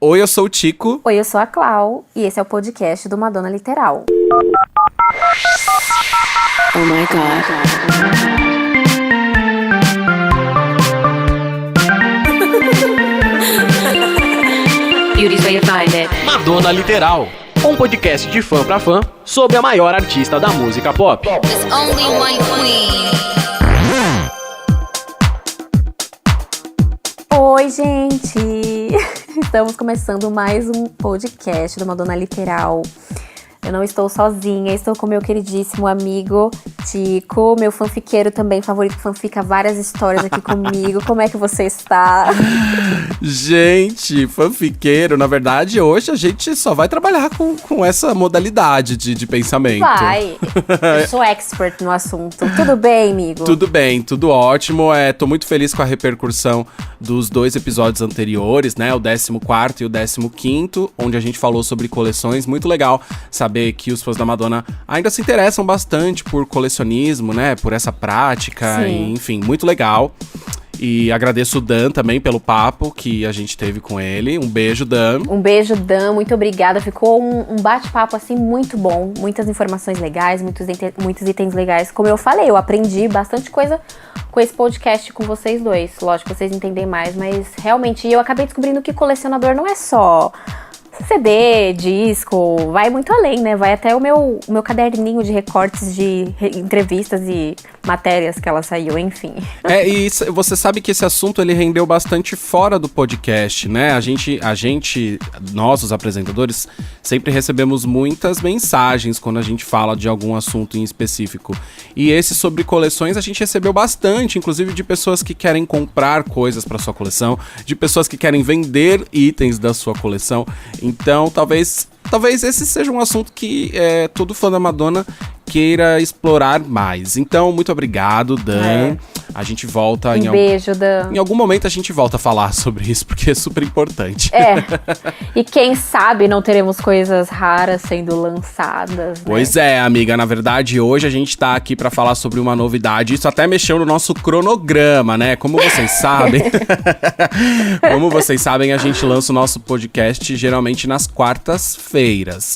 Oi, eu sou o Tico. Oi, eu sou a Clau e esse é o podcast do Madonna Literal. Oh my God. Beauty's way to find it. Madonna Literal, um podcast de fã pra fã sobre a maior artista da música pop. There's only one queen. Oi, gente! Estamos começando mais um podcast do Madonna Literal. Eu não estou sozinha, estou com meu queridíssimo amigo Tico, meu fanfiqueiro também, favorito, fanfica várias histórias aqui comigo. Como é que você está? Gente, fanfiqueiro, na verdade, hoje a gente só vai trabalhar com essa modalidade de pensamento. Vai! Eu sou expert no assunto. Tudo bem, amigo? Tudo bem, tudo ótimo. Tô muito feliz com a repercussão dos 2 episódios anteriores, né? O 14º e o 15º, onde a gente falou sobre coleções. Muito legal saber que os fãs da Madonna ainda se interessam bastante por colecionismo, né? Por essa prática, e, enfim, muito legal. E agradeço o Dan também pelo papo que a gente teve com ele. Um beijo, Dan. Um beijo, Dan. Muito obrigada. Ficou um bate-papo, assim, muito bom. Muitas informações legais, muitos itens legais. Como eu falei, eu aprendi bastante coisa com esse podcast com vocês dois. Lógico, vocês entendem mais, mas realmente eu acabei descobrindo que colecionador não é só CD, disco, vai muito além, né? Vai até o meu caderninho de recortes de entrevistas e matérias que ela saiu, enfim. E você sabe que esse assunto ele rendeu bastante fora do podcast, né? Nós, os apresentadores, sempre recebemos muitas mensagens quando a gente fala de algum assunto em específico. E esse sobre coleções a gente recebeu bastante, inclusive de pessoas que querem comprar coisas para sua coleção, de pessoas que querem vender itens da sua coleção. Então, talvez esse seja um assunto que todo fã da Madonna queira explorar mais. Então, muito obrigado, Dan. A gente volta Beijo, Dan. Em algum momento a gente volta a falar sobre isso, porque é super importante. E quem sabe não teremos coisas raras sendo lançadas, né? Pois é, amiga. Na verdade, hoje a gente tá aqui pra falar sobre uma novidade. Isso até mexeu no nosso cronograma, né? Como vocês sabem, a gente lança o nosso podcast geralmente nas quartas-feiras.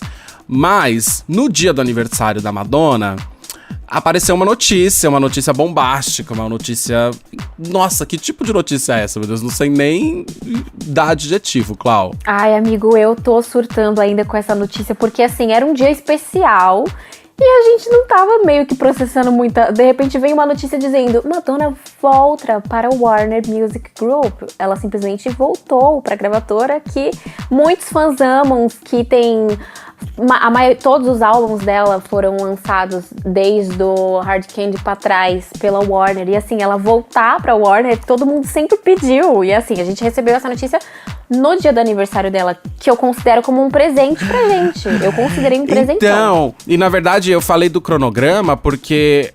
Mas, no dia do aniversário da Madonna, apareceu uma notícia bombástica, uma notícia... Nossa, que tipo de notícia é essa, meu Deus? Não sei nem dar adjetivo, Clau. Ai, amigo, eu tô surtando ainda com essa notícia, porque assim, era um dia especial e a gente não tava meio que processando muita... De repente veio uma notícia dizendo: Madonna volta para o Warner Music Group. Ela simplesmente voltou pra gravadora que muitos fãs amam, que tem... Todos os álbuns dela foram lançados desde o Hard Candy pra trás pela Warner. E assim, ela voltar pra Warner, todo mundo sempre pediu. E assim, a gente recebeu essa notícia no dia do aniversário dela, que eu considero como um presente pra gente. Eu considerei um presentão. Então, e na verdade eu falei do cronograma porque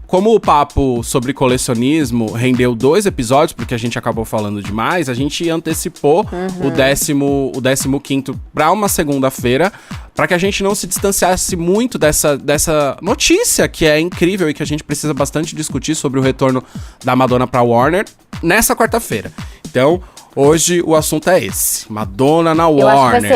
como o papo sobre colecionismo rendeu 2 episódios, porque a gente acabou falando demais, a gente antecipou o 15º pra uma segunda-feira, para que a gente não se distanciasse muito dessa notícia, que é incrível e que a gente precisa bastante discutir sobre o retorno da Madonna pra Warner nessa quarta-feira. Então, hoje o assunto é esse: Madonna na Warner.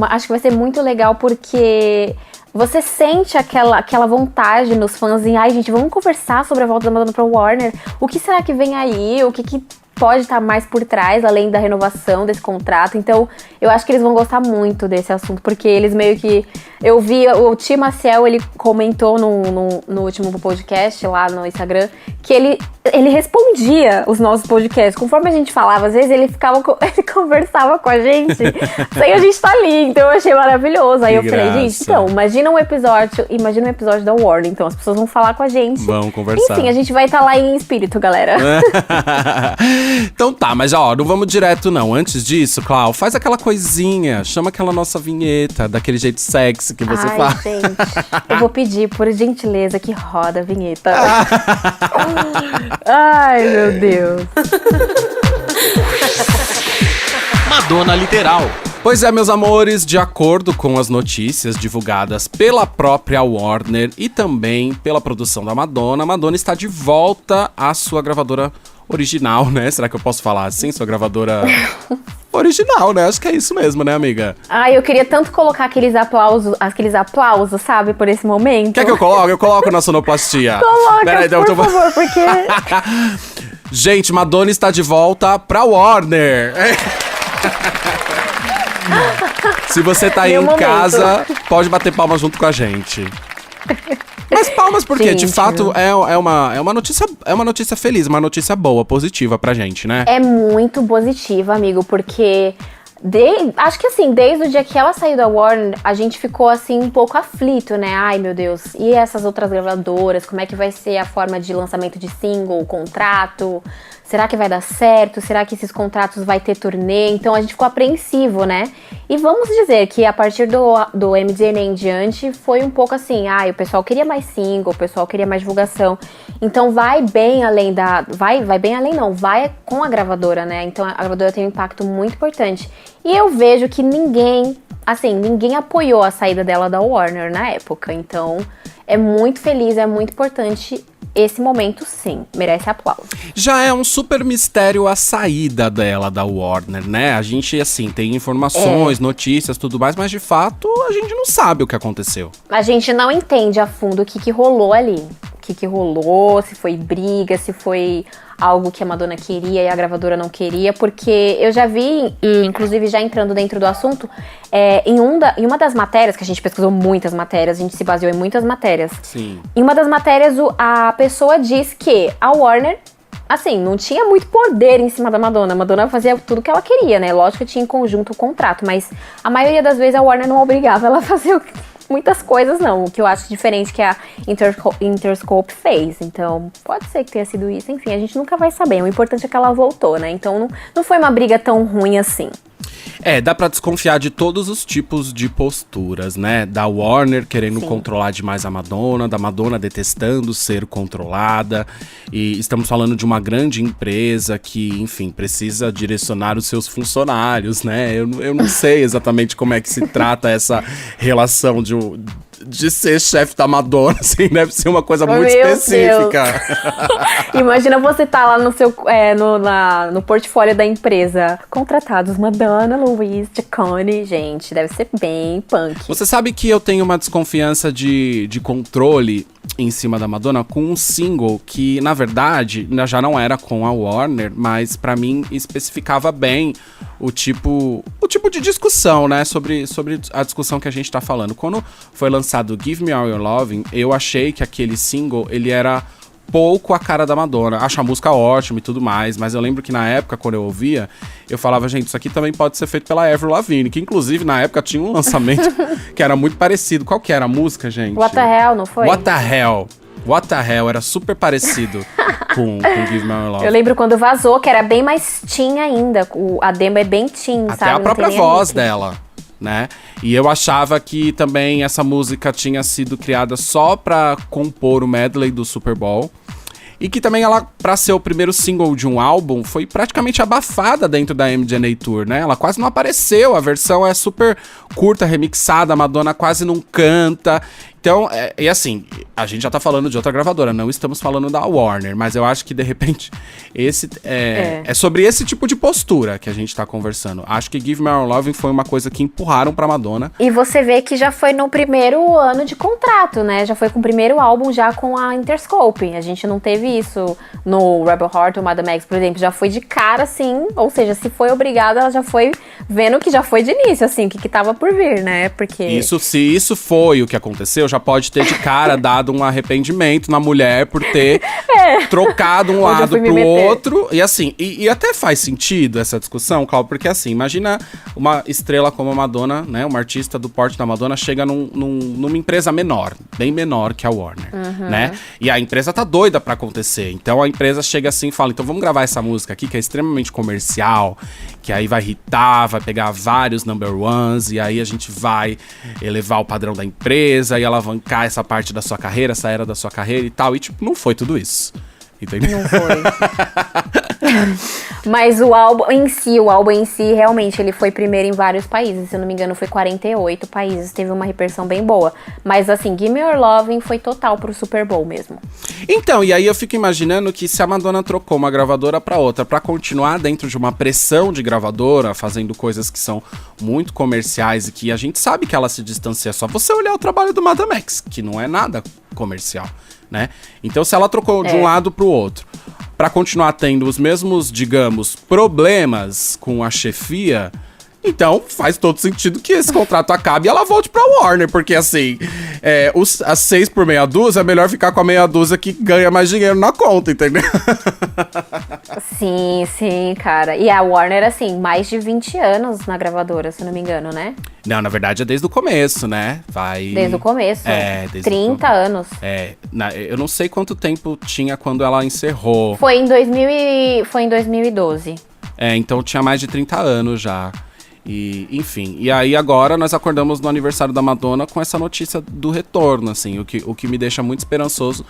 Acho que vai ser muito legal, porque você sente aquela vontade nos fãs em: ai, gente, vamos conversar sobre a volta da Madonna pra Warner. O que será que vem aí? O que pode estar mais por trás, além da renovação desse contrato? Então, eu acho que eles vão gostar muito desse assunto, porque eles meio que... Eu vi, o Tim Maciel, ele comentou no último podcast lá no Instagram, que ele respondia os nossos podcasts. Conforme a gente falava, às vezes ele conversava com a gente, sem a gente estar ali. Então, eu achei maravilhoso. Aí eu falei: gente, então, imagina um episódio da Warner. Então, as pessoas vão falar com a gente. Vão conversar. Enfim, a gente vai estar lá em espírito, galera. Então tá, mas ó, não vamos direto não. Antes disso, Clau, faz aquela coisinha, chama aquela nossa vinheta, daquele jeito sexy que você faz. Ai, gente, eu vou pedir, por gentileza, que roda a vinheta. Ai, meu Deus. Madonna Literal. Pois é, meus amores, de acordo com as notícias divulgadas pela própria Warner e também pela produção da Madonna, Madonna está de volta à sua gravadora original, né? Será que eu posso falar assim? Sua gravadora original, né? Acho que é isso mesmo, né, amiga? Ai, eu queria tanto colocar aqueles aplausos, sabe, por esse momento. Quer que eu coloque? Eu coloco na sonoplastia. Coloca, Peraí, então, por favor, porque... Gente, Madonna está de volta pra Warner. Se você tá aí Meu em momento. casa, pode bater palmas junto com a gente. Mas palmas porque, Gente, de fato, é uma notícia feliz, uma notícia boa, positiva pra gente, né? É muito positiva, amigo, porque acho que assim, desde o dia que ela saiu da Warner, a gente ficou assim um pouco aflito, né? Ai, meu Deus, e essas outras gravadoras? Como é que vai ser a forma de lançamento de single, o contrato? Será que vai dar certo? Será que esses contratos vai ter turnê? Então a gente ficou apreensivo, né? E vamos dizer que a partir do MDNA em diante foi um pouco assim, o pessoal queria mais single, o pessoal queria mais divulgação. Então vai bem além vai bem além não, vai com a gravadora, né? Então a gravadora tem um impacto muito importante. E eu vejo que ninguém apoiou a saída dela da Warner na época. Então é muito feliz, é muito importante. Esse momento, sim, merece aplauso. Já é um super mistério a saída dela da Warner, né? A gente, assim, tem informações, notícias, tudo mais, mas de fato a gente não sabe o que aconteceu. A gente não entende a fundo o que rolou ali. O que rolou, se foi briga, se foi algo que a Madonna queria e a gravadora não queria, porque eu já vi, e inclusive já entrando dentro do assunto, em uma das matérias, que a gente pesquisou muitas matérias, a gente se baseou em muitas matérias. Sim. Em uma das matérias, a pessoa diz que a Warner, assim, não tinha muito poder em cima da Madonna. A Madonna fazia tudo que ela queria, né? Lógico que tinha em conjunto o contrato, mas a maioria das vezes a Warner não obrigava ela a fazer muitas coisas, não. O que eu acho diferente que a Interscope fez. Então, pode ser que tenha sido isso. Enfim, a gente nunca vai saber. O importante é que ela voltou, né? Então, não foi uma briga tão ruim assim. Dá pra desconfiar de todos os tipos de posturas, né? Da Warner querendo controlar demais a Madonna, da Madonna detestando ser controlada. E estamos falando de uma grande empresa que, enfim, precisa direcionar os seus funcionários, né? Eu não sei exatamente como é que se trata essa relação de ser chefe da Madonna, assim, deve ser uma coisa muito específica. Imagina você tá lá no seu no portfólio da empresa. Contratados Madonna, Louise, Giacone. Gente, deve ser bem punk. Você sabe que eu tenho uma desconfiança de controle em cima da Madonna com um single que, na verdade, já não era com a Warner, mas pra mim especificava bem o tipo de discussão, né, sobre a discussão que a gente tá falando. Quando foi lançado Give Me All Your Loving, eu achei que aquele single, ele era pouco a cara da Madonna. Acho a música ótima e tudo mais, mas eu lembro que na época, quando eu ouvia, eu falava, gente, isso aqui também pode ser feito pela Avril Lavigne, que inclusive na época tinha um lançamento que era muito parecido. Qual que era a música, gente? What the Hell, não foi? What the Hell. What the Hell, era super parecido com Give Me All Your Love. Eu lembro quando vazou, que era bem mais teen ainda. A demo é bem teen, até sabe? a Não própria tem nem voz letra. dela, né? E eu achava que também essa música tinha sido criada só pra compor o medley do Super Bowl. E que também ela, pra ser o primeiro single de um álbum, foi praticamente abafada dentro da MDNA Tour, né? Ela quase não apareceu, a versão é super curta, remixada, a Madonna quase não canta. Então, e assim, a gente já tá falando de outra gravadora, não estamos falando da Warner, mas eu acho que, de repente, é sobre esse tipo de postura que a gente tá conversando. Acho que Give Me Our Loving foi uma coisa que empurraram pra Madonna. E você vê que já foi no primeiro ano de contrato, né? Já foi com o primeiro álbum, já com a Interscope. A gente não teve isso no Rebel Heart ou Madame X, por exemplo. Já foi de cara, assim, ou seja, se foi obrigada, ela já foi vendo que já foi de início, assim, o que tava por vir, né? Porque... Se isso foi o que aconteceu, já pode ter de cara dado um arrependimento na mulher por ter trocado um lado pro outro. E assim, e até faz sentido essa discussão, Cláudio, porque assim, imagina uma estrela como a Madonna, né, uma artista do porte da Madonna, chega numa empresa menor, bem menor que a Warner, né? E a empresa tá doida pra acontecer. Então a empresa chega assim e fala, então vamos gravar essa música aqui, que é extremamente comercial, que aí vai hitar, vai pegar vários number ones, e aí a gente vai elevar o padrão da empresa e alavancar essa parte da sua carreira, essa era da sua carreira e tal. E tipo, não foi tudo isso. Entendeu? Não foi. Mas o álbum em si, realmente, ele foi primeiro em vários países. Se eu não me engano, foi 48 países. Teve uma repercussão bem boa. Mas, assim, Give Me Your Lovin' foi total pro Super Bowl mesmo. Então, e aí eu fico imaginando que se a Madonna trocou uma gravadora pra outra pra continuar dentro de uma pressão de gravadora, fazendo coisas que são muito comerciais e que a gente sabe que ela se distancia, só você olhar o trabalho do Madame X, que não é nada comercial, né? Então, se ela trocou de um lado pro outro pra continuar tendo os mesmos, digamos, problemas com a chefia, então faz todo sentido que esse contrato acabe e ela volte pra Warner, porque assim, as 6 por meia dúzia, é melhor ficar com a meia dúzia que ganha mais dinheiro na conta, entendeu? Sim, cara. E a Warner, assim, mais de 20 anos na gravadora, se não me engano, né? Não, na verdade é desde o começo, né? Desde o começo. Desde 30 anos. Eu não sei quanto tempo tinha quando ela encerrou. Foi em 2012. Então tinha mais de 30 anos já. E, enfim, e aí agora nós acordamos no aniversário da Madonna com essa notícia do retorno, assim, o que me deixa muito esperançoso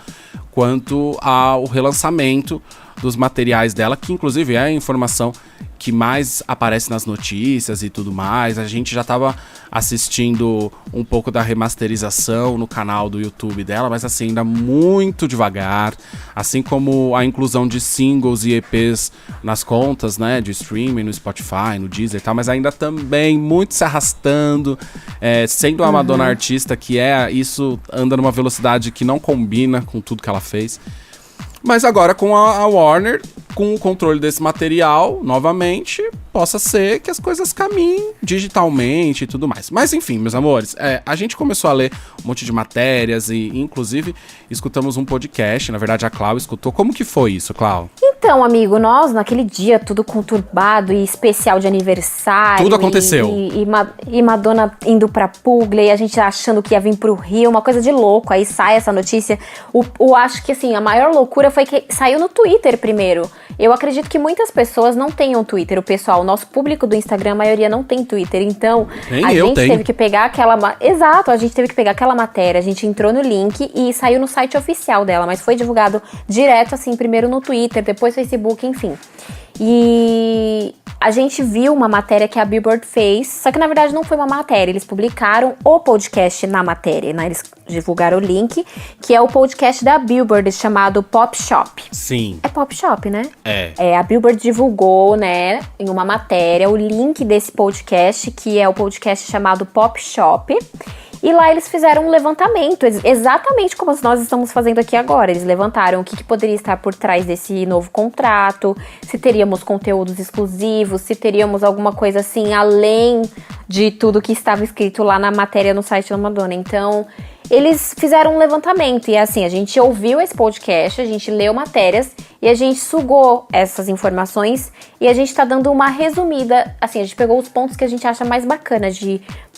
quanto ao relançamento dos materiais dela, que inclusive é a informação que mais aparece nas notícias e tudo mais. A gente já estava assistindo um pouco da remasterização no canal do YouTube dela, mas assim, ainda muito devagar, assim como a inclusão de singles e EPs nas contas, né, de streaming, no Spotify, no Deezer e tal, mas ainda também muito se arrastando, sendo a Madonna artista que isso anda numa velocidade que não combina com tudo que ela fez. Mas agora com a Warner, com o controle desse material, novamente, possa ser que as coisas caminhem digitalmente e tudo mais. Mas enfim, meus amores, a gente começou a ler um monte de matérias e inclusive escutamos um podcast, na verdade a Clau escutou. Como que foi isso, Clau? Então, amigo, nós naquele dia tudo conturbado e especial de aniversário. Tudo aconteceu. E Madonna indo pra Puglia e a gente achando que ia vir pro Rio, uma coisa de louco. Aí sai essa notícia. Acho que assim, a maior loucura foi que saiu no Twitter primeiro. Eu acredito que muitas pessoas não tenham Twitter. O pessoal, o nosso público do Instagram, a maioria não tem Twitter. Então, a gente teve que pegar aquela... Exato, a gente teve que pegar aquela matéria. A gente entrou no link e saiu no site oficial dela. Mas foi divulgado direto, assim, primeiro no Twitter, depois Facebook, enfim. E a gente viu uma matéria que a Billboard fez, só que na verdade não foi uma matéria, eles publicaram o podcast na matéria, né? Eles divulgaram o link, que é o podcast da Billboard chamado Pop Shop. Sim. É Pop Shop, né? É. A Billboard divulgou, né, em uma matéria, o link desse podcast, que é o podcast chamado Pop Shop. E lá eles fizeram um levantamento, exatamente como nós estamos fazendo aqui agora. Eles levantaram o que poderia estar por trás desse novo contrato, se teríamos conteúdos exclusivos, se teríamos alguma coisa assim, além de tudo que estava escrito lá na matéria no site da Madonna. Então, eles fizeram um levantamento e assim, a gente ouviu esse podcast, a gente leu matérias e a gente sugou essas informações e a gente tá dando uma resumida, assim, a gente pegou os pontos que a gente acha mais bacana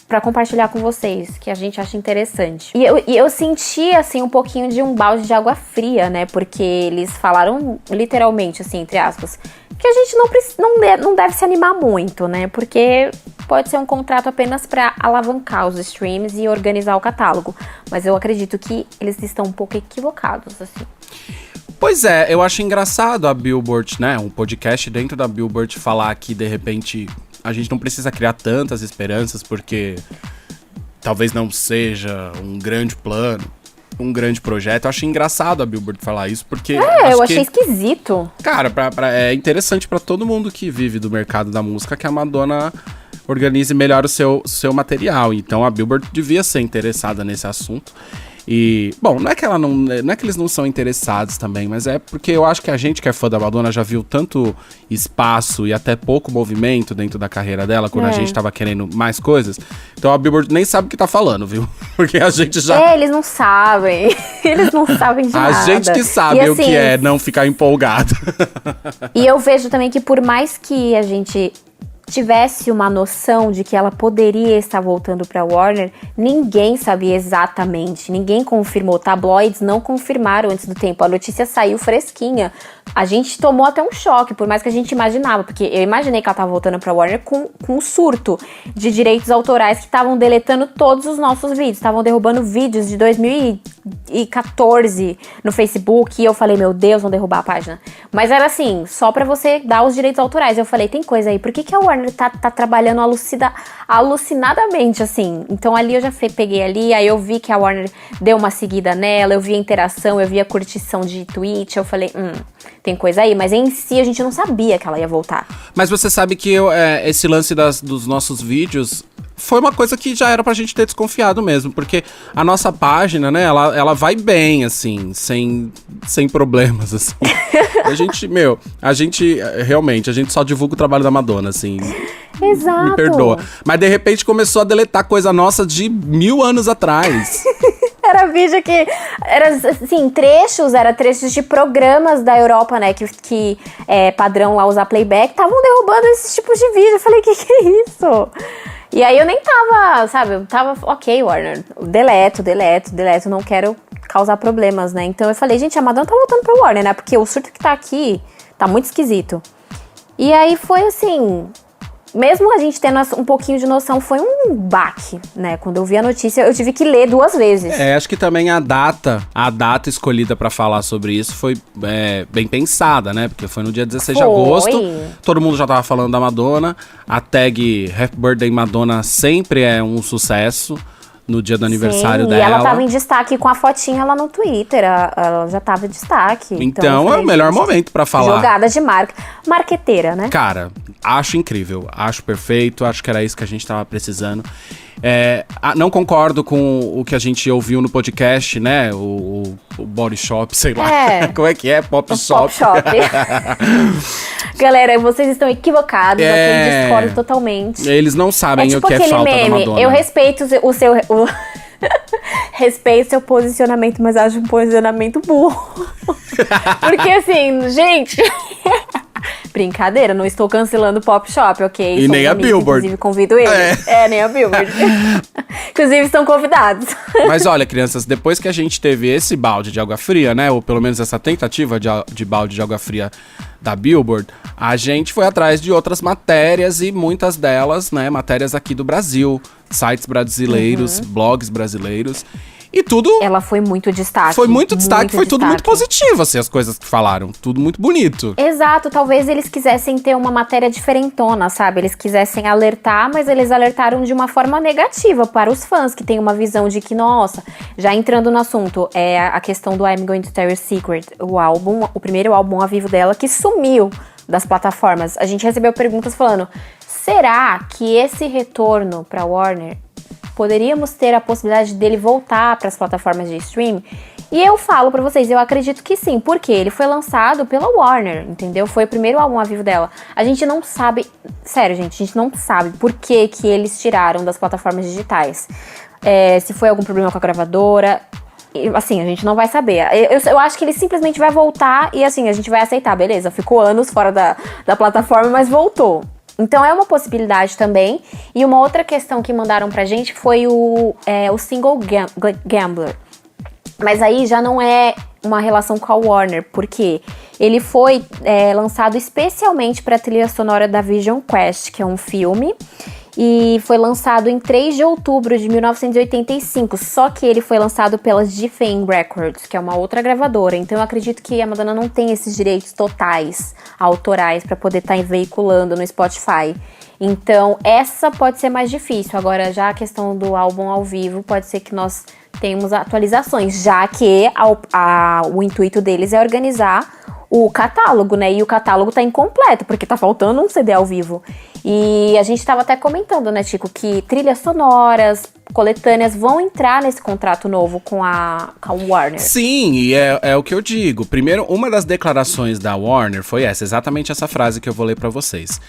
pra compartilhar com vocês, que a gente acha interessante. E eu senti, assim, um pouquinho de um balde de água fria, né? Porque eles falaram, literalmente, assim, entre aspas, que a gente não deve se animar muito, né? Porque pode ser um contrato apenas pra alavancar os streams e organizar o catálogo. Mas eu acredito que eles estão um pouco equivocados, assim. Pois é, eu acho engraçado a Billboard, né? Um podcast dentro da Billboard falar que, de repente, a gente não precisa criar tantas esperanças porque talvez não seja um grande plano, um grande projeto. Eu acho engraçado a Billboard falar isso porque... eu achei esquisito. Cara, é interessante pra todo mundo que vive do mercado da música que a Madonna organize melhor o seu material. Então a Billboard devia ser interessada nesse assunto. E, bom, não é que eles não são interessados também, mas é porque eu acho que a gente que é fã da Madonna já viu tanto espaço e até pouco movimento dentro da carreira dela, quando a gente tava querendo mais coisas. Então a Billboard nem sabe o que tá falando, viu? Porque a gente já... eles não sabem. Eles não sabem de nada. A gente que sabe assim, o que é não ficar empolgado. E eu vejo também que por mais que a gente tivesse uma noção de que ela poderia estar voltando para Warner, ninguém sabia exatamente, ninguém confirmou, tabloides não confirmaram antes do tempo, a notícia saiu fresquinha, a gente tomou até um choque, por mais que a gente imaginava, porque eu imaginei que ela estava voltando para Warner com um surto de direitos autorais que estavam deletando todos os nossos vídeos, estavam derrubando vídeos de 2010, 2014 no Facebook, e eu falei, meu Deus, vão derrubar a página. Mas era assim, só pra você dar os direitos autorais. Eu falei, tem coisa aí, por que a Warner tá trabalhando alucinadamente, assim? Então ali eu já peguei ali, aí eu vi que a Warner deu uma seguida nela, eu vi a interação, eu vi a curtição de tweet, eu falei, tem coisa aí. Mas em si a gente não sabia que ela ia voltar. Mas você sabe que esse lance dos nossos vídeos foi uma coisa que já era pra gente ter desconfiado mesmo, porque a nossa página, né, ela vai bem, assim, sem problemas, assim. A gente realmente, a gente só divulga o trabalho da Madonna, assim. Exato. Me perdoa. Mas de repente começou a deletar coisa nossa de 1000 anos atrás. Era vídeo que era, assim, trechos de programas da Europa, né, que é padrão lá usar playback, estavam derrubando esses tipos de vídeo. Eu falei, que é isso? E aí eu nem tava, sabe, eu tava, ok, Warner, deleto, não quero causar problemas, né? Então eu falei, gente, a Madonna tá voltando pro Warner, né? Porque o surto que tá aqui tá muito esquisito. E aí foi assim, mesmo a gente tendo um pouquinho de noção, foi um baque, né? Quando eu vi a notícia, eu tive que ler 2 vezes. Acho que também a data escolhida pra falar sobre isso foi bem pensada, né? Porque foi no dia 16 de agosto, todo mundo já tava falando da Madonna, a tag Happy Birthday Madonna sempre é um sucesso no dia do aniversário dela. E ela tava em destaque com a fotinha lá no Twitter, ela já tava em destaque. Então é o melhor momento pra falar. Jogada de marqueteira, né? Cara, acho incrível, acho perfeito, acho que era isso que a gente tava precisando. Não concordo com o que a gente ouviu no podcast, né? O Body Shop, sei lá. Como é que é? Pop Shop. Pop Shop. Galera, vocês estão equivocados, eu discordo totalmente. Eles não sabem o que é aquele falta meme, da Madonna. Eu respeito o seu... respeito seu posicionamento, mas acho um posicionamento burro. Porque assim, gente... Brincadeira, não estou cancelando o Pop Shop, ok? E nem a Billboard. Inclusive, convido eles. Nem a Billboard. Inclusive, estão convidados. Mas olha, crianças, depois que a gente teve esse balde de água fria, né? Ou pelo menos essa tentativa de balde de água fria da Billboard, a gente foi atrás de outras matérias e muitas delas, né? Matérias aqui do Brasil, sites brasileiros, blogs brasileiros. E tudo... Ela foi muito destaque. Foi muito destaque, foi tudo muito positivo, assim, as coisas que falaram. Tudo muito bonito. Exato, talvez eles quisessem ter uma matéria diferentona, sabe? Eles quisessem alertar, mas eles alertaram de uma forma negativa para os fãs, que tem uma visão de que, nossa, já entrando no assunto, é a questão do I'm Going to Tell You a Secret, o primeiro álbum a vivo dela, que sumiu das plataformas. A gente recebeu perguntas falando, será que esse retorno para Warner... poderíamos ter a possibilidade dele voltar para as plataformas de stream? E eu falo pra vocês, eu acredito que sim, porque ele foi lançado pela Warner, entendeu? Foi o primeiro álbum a vivo dela. A gente não sabe, sério, gente, a gente não sabe por que eles tiraram das plataformas digitais. Se foi algum problema com a gravadora, assim, a gente não vai saber. Eu acho que ele simplesmente vai voltar e assim, a gente vai aceitar, beleza, ficou anos fora da plataforma, mas voltou. Então é uma possibilidade também. E uma outra questão que mandaram pra gente foi o single Gambler. Mas aí já não é uma relação com a Warner, porque ele foi lançado especialmente para a trilha sonora da Vision Quest, que é um filme, e foi lançado em 3 de outubro de 1985, só que ele foi lançado pela Geffen Records, que é uma outra gravadora, então eu acredito que a Madonna não tem esses direitos totais, autorais, para poder estar veiculando no Spotify. Então essa pode ser mais difícil. Agora já a questão do álbum ao vivo, pode ser que nós tenhamos atualizações, já que o intuito deles é organizar o catálogo, né? E o catálogo tá incompleto, porque tá faltando um CD ao vivo. E a gente tava até comentando, né, Chico, que trilhas sonoras, coletâneas vão entrar nesse contrato novo com a Warner. Sim, e é o que eu digo. Primeiro, uma das declarações da Warner foi exatamente essa frase que eu vou ler pra vocês.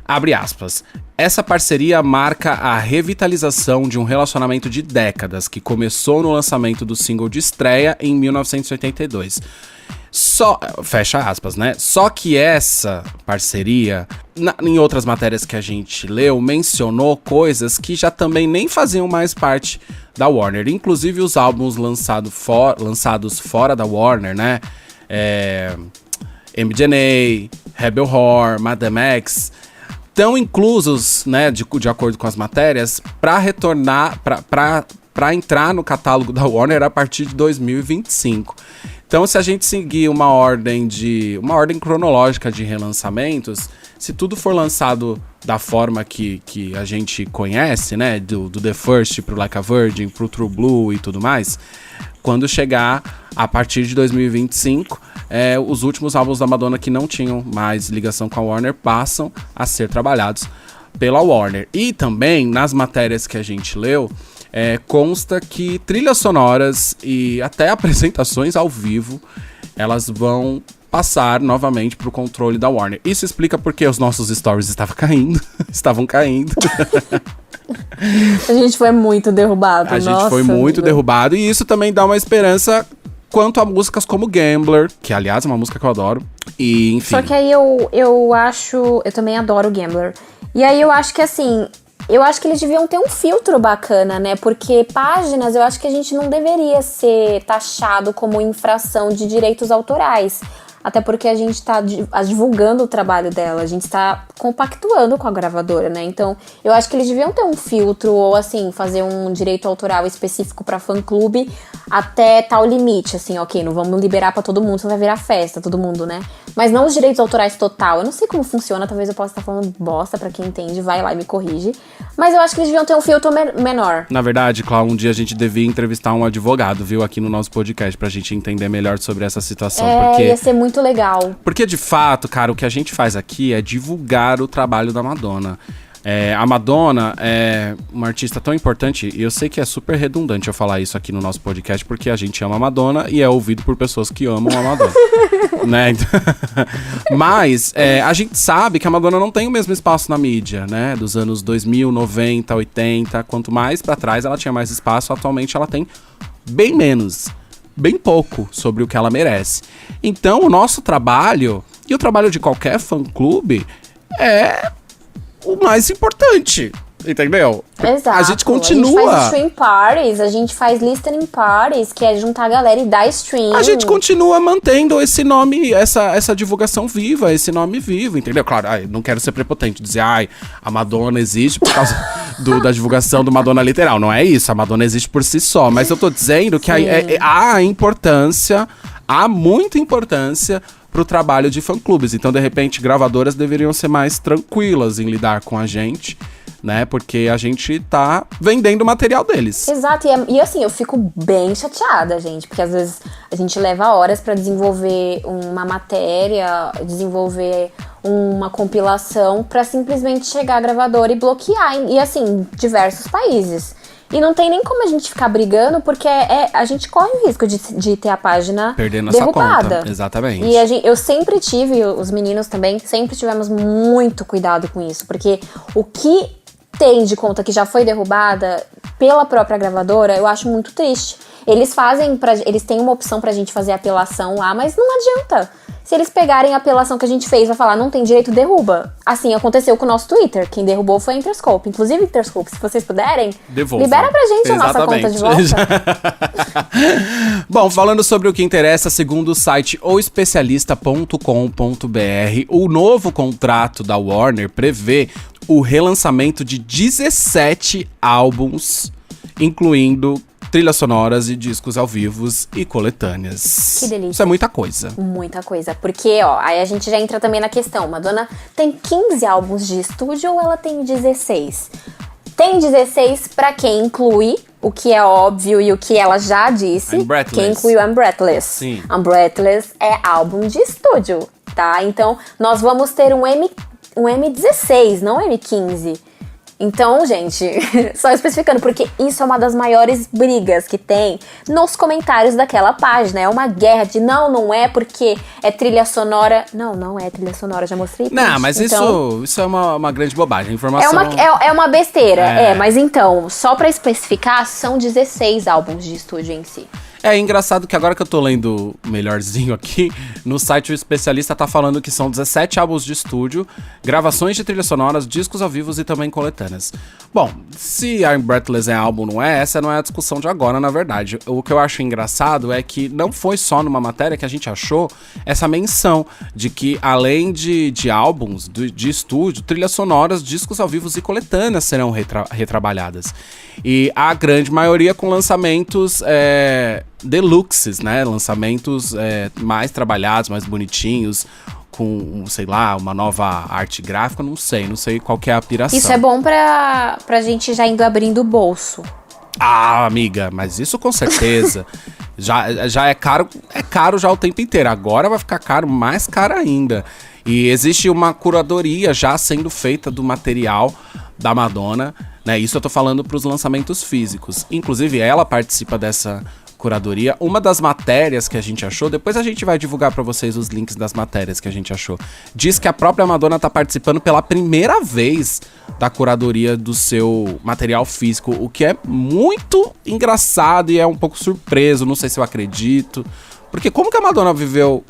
Abre aspas. Essa parceria marca a revitalização de um relacionamento de décadas que começou no lançamento do single de estreia em 1982. Fecha aspas, né? Só que essa parceria, em outras matérias que a gente leu, mencionou coisas que já também nem faziam mais parte da Warner. Inclusive os álbuns lançados fora da Warner, né? MDNA, Rebel Whore, Madame X, estão inclusos, né, de acordo com as matérias, para retornar, para para entrar no catálogo da Warner a partir de 2025. Então, se a gente seguir uma ordem cronológica de relançamentos, se tudo for lançado da forma que a gente conhece, né, do The First pro Like a Virgin, pro True Blue e tudo mais, quando chegar a partir de 2025, os últimos álbuns da Madonna que não tinham mais ligação com a Warner passam a ser trabalhados pela Warner. E também, nas matérias que a gente leu, consta que trilhas sonoras e até apresentações ao vivo, elas vão passar novamente pro controle da Warner. Isso explica porque os nossos stories estavam caindo. A gente foi muito derrubado. A gente foi muito derrubado. E isso também dá uma esperança quanto a músicas como Gambler, que aliás é uma música que eu adoro. E enfim. Só que aí eu acho... Eu também adoro Gambler. E aí eu acho que assim... Eu acho que eles deviam ter um filtro bacana, né? Porque páginas, eu acho que a gente não deveria ser taxado como infração de direitos autorais. Até porque a gente tá divulgando o trabalho dela, a gente tá compactuando com a gravadora, né? Então, eu acho que eles deviam ter um filtro ou, assim, fazer um direito autoral específico pra fã-clube até tal limite, assim, ok, não vamos liberar pra todo mundo, senão vai virar festa, todo mundo, né? Mas não os direitos autorais total. Eu não sei como funciona, talvez eu possa estar falando bosta pra quem entende, vai lá e me corrige. Mas eu acho que eles deviam ter um filtro menor. Na verdade, Cláudia, um dia a gente devia entrevistar um advogado, viu, aqui no nosso podcast, pra gente entender melhor sobre essa situação. Porque Ia ser muito legal. Porque, de fato, cara, o que a gente faz aqui é divulgar o trabalho da Madonna. A Madonna é uma artista tão importante, e eu sei que é super redundante eu falar isso aqui no nosso podcast, porque a gente ama a Madonna e é ouvido por pessoas que amam a Madonna. Né? Mas a gente sabe que a Madonna não tem o mesmo espaço na mídia, né? Dos anos 2000, 90, 80. Quanto mais pra trás ela tinha mais espaço, atualmente ela tem bem menos. Bem pouco sobre o que ela merece. Então, o nosso trabalho, e o trabalho de qualquer fã-clube, é o mais importante, entendeu? Exato. A gente continua... A gente faz stream parties, a gente faz listening parties, que é juntar a galera e dar stream. A gente continua mantendo esse nome, essa divulgação viva, esse nome vivo, entendeu? Claro, não quero ser prepotente, dizer, a Madonna existe por causa da divulgação do Madonna Literal. Não é isso, a Madonna existe por si só. Mas eu tô dizendo que há importância, há muita importância pro trabalho de fã-clubes. Então, de repente, gravadoras deveriam ser mais tranquilas em lidar com a gente, né? Porque a gente tá vendendo o material deles. Exato, e assim, eu fico bem chateada, gente, porque às vezes a gente leva horas pra desenvolver uma matéria, desenvolver uma compilação pra simplesmente chegar à gravadora e bloquear, e assim, diversos países. E não tem nem como a gente ficar brigando, porque a gente corre o risco de ter a página perdendo derrubada. Essa conta, exatamente. E eu sempre tive, os meninos também, sempre tivemos muito cuidado com isso. Porque o que tem de conta que já foi derrubada pela própria gravadora, eu acho muito triste. Eles têm uma opção pra gente fazer apelação lá, mas não adianta. Se eles pegarem a apelação que a gente fez e falar, não tem direito, derruba. Assim aconteceu com o nosso Twitter. Quem derrubou foi a Interscope. Inclusive, Interscope, se vocês puderem, libera pra gente a nossa conta de volta. Bom, falando sobre o que interessa, segundo o site oespecialista.com.br, o novo contrato da Warner prevê o relançamento de 17 álbuns, incluindo trilhas sonoras e discos ao vivo e coletâneas. Que delícia. Isso é muita coisa. Muita coisa. Porque, aí a gente já entra também na questão. Madonna tem 15 álbuns de estúdio ou ela tem 16? Tem 16 pra quem inclui o que é óbvio e o que ela já disse. Quem inclui o Unbreathless. Sim. Unbreathless é álbum de estúdio, tá? Então, nós vamos ter um M16, não um M15. Então, gente, só especificando, porque isso é uma das maiores brigas que tem nos comentários daquela página. É uma guerra de não é porque é trilha sonora. Não é trilha sonora, já mostrei. Não, mas então, isso é uma grande bobagem. A informação... É uma besteira, mas então, só pra especificar, são 16 álbuns de estúdio em si. É engraçado que agora que eu tô lendo melhorzinho aqui, no site o especialista tá falando que são 17 álbuns de estúdio, gravações de trilhas sonoras, discos ao vivo e também coletâneas. Bom, se I'm Breathless é álbum ou não é, essa não é a discussão de agora, na verdade. O que eu acho engraçado é que não foi só numa matéria que a gente achou essa menção de que, além de álbuns de estúdio, trilhas sonoras, discos ao vivo e coletâneas serão retrabalhadas. E a grande maioria com lançamentos deluxes, né? Lançamentos mais trabalhados, mais bonitinhos, com, sei lá, uma nova arte gráfica, não sei qual que é a piração. Isso é bom pra gente já indo abrindo o bolso. Ah, amiga, mas isso com certeza. já é caro já o tempo inteiro. Agora vai ficar caro, mais caro ainda. E existe uma curadoria já sendo feita do material da Madonna, né? Isso eu tô falando pros lançamentos físicos. Inclusive, ela participa dessa curadoria. Uma das matérias que a gente achou, depois a gente vai divulgar pra vocês os links das matérias que a gente achou, diz que a própria Madonna tá participando pela primeira vez da curadoria do seu material físico, o que é muito engraçado e é um pouco surpreso, não sei se eu acredito, porque como que a Madonna viveu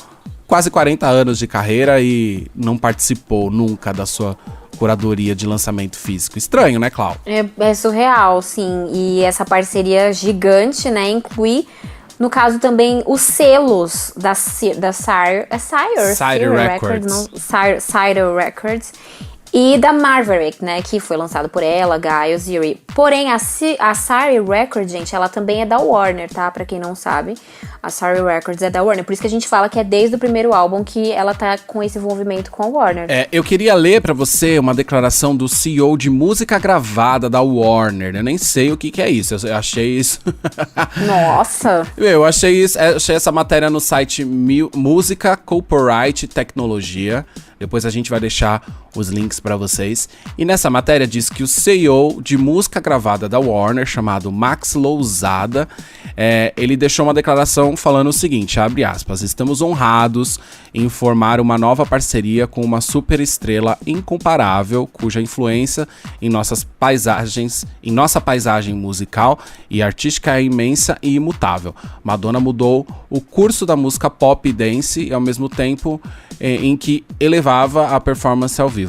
quase 40 anos de carreira e não participou nunca da sua curadoria de lançamento físico? Estranho, né, Clau? É surreal, sim. E essa parceria gigante, né, inclui, no caso também, os selos da Sire Records e da Maverick, né, que foi lançado por ela, Guy Ozieri. Porém, a Sire Records, gente, ela também é da Warner, tá? Pra quem não sabe, a Sire Records é da Warner. Por isso que a gente fala que é desde o primeiro álbum que ela tá com esse envolvimento com a Warner. Eu queria ler pra você uma declaração do CEO de música gravada da Warner. Eu nem sei o que é isso, eu achei isso... Nossa! Eu achei essa matéria no site Música Corporate Tecnologia. Depois a gente vai deixar os links pra vocês. E nessa matéria diz que o CEO de música gravada da Warner, chamado Max Lousada, ele deixou uma declaração falando o seguinte, abre aspas: "Estamos honrados em formar uma nova parceria com uma super estrela incomparável, cuja influência em nossa paisagem musical e artística é imensa e imutável. Madonna mudou o curso da música pop e dance e ao mesmo tempo em que elevava a performance ao vivo."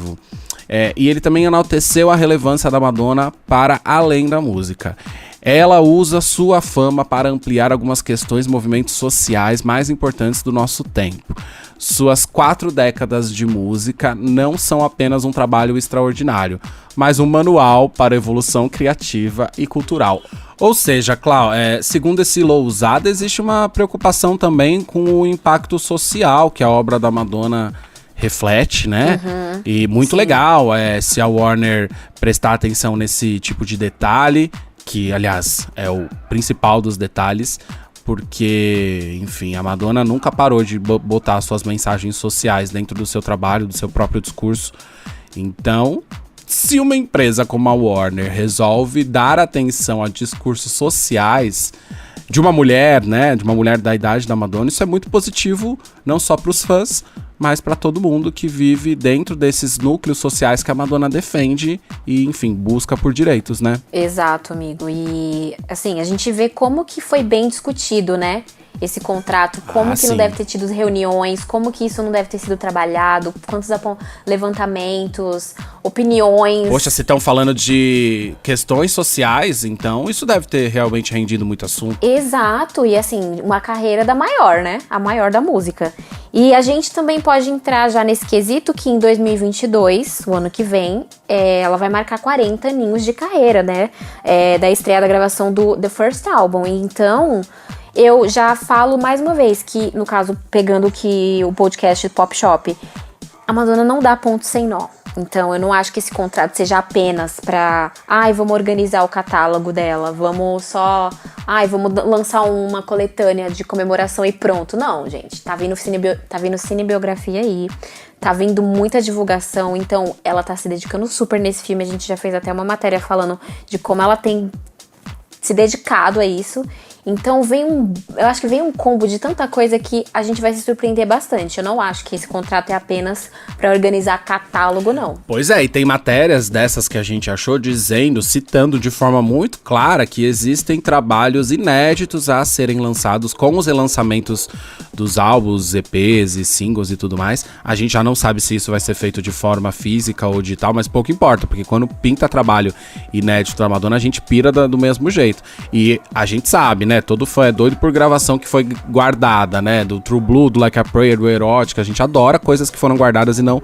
E ele também enalteceu a relevância da Madonna para além da música. Ela usa sua fama para ampliar algumas questões e movimentos sociais mais importantes do nosso tempo. Suas 4 décadas de música não são apenas um trabalho extraordinário, mas um manual para a evolução criativa e cultural. Ou seja, Clau, segundo esse Lousada, existe uma preocupação também com o impacto social que a obra da Madonna reflete, né? Uhum, e muito sim. legal se a Warner prestar atenção nesse tipo de detalhe, que, aliás, é o principal dos detalhes, porque, enfim, a Madonna nunca parou de botar suas mensagens sociais dentro do seu trabalho, do seu próprio discurso. Então, se uma empresa como a Warner resolve dar atenção a discursos sociais de uma mulher, né, de uma mulher da idade da Madonna, isso é muito positivo, não só para os fãs, mas para todo mundo que vive dentro desses núcleos sociais que a Madonna defende e, enfim, busca por direitos, né? Exato, amigo. E, assim, a gente vê como que foi bem discutido, né? Esse contrato, como que sim. não deve ter tido reuniões, como que isso não deve ter sido trabalhado, quantos levantamentos, opiniões. Poxa, se estão falando de questões sociais, então isso deve ter realmente rendido muito assunto. Exato, e assim, uma carreira da maior, né? A maior da música. E a gente também pode entrar já nesse quesito que em 2022, o ano que vem, ela vai marcar 40 aninhos de carreira, né? Da estreia da gravação do The First Album. Então, eu já falo mais uma vez que, no caso, pegando o podcast Pop Shop, a Madonna não dá ponto sem nó. Então, eu não acho que esse contrato seja apenas pra... vamos organizar o catálogo dela, vamos lançar uma coletânea de comemoração e pronto. Não, gente, tá vindo cinebiografia aí, tá vindo muita divulgação, então ela tá se dedicando super nesse filme. A gente já fez até uma matéria falando de como ela tem se dedicado a isso. Então eu acho que vem um combo de tanta coisa que a gente vai se surpreender bastante. Eu não acho que esse contrato é apenas pra organizar catálogo, não. Pois é, e tem matérias dessas que a gente achou citando de forma muito clara que existem trabalhos inéditos a serem lançados com os relançamentos dos álbuns, EPs e singles e tudo mais. A gente já não sabe se isso vai ser feito de forma física ou digital, mas pouco importa, porque quando pinta trabalho inédito da Madonna, a gente pira do mesmo jeito. E a gente sabe, né? Todo fã é doido por gravação que foi guardada, né? Do True Blue, do Like a Prayer, do Erótica. A gente adora coisas que foram guardadas e não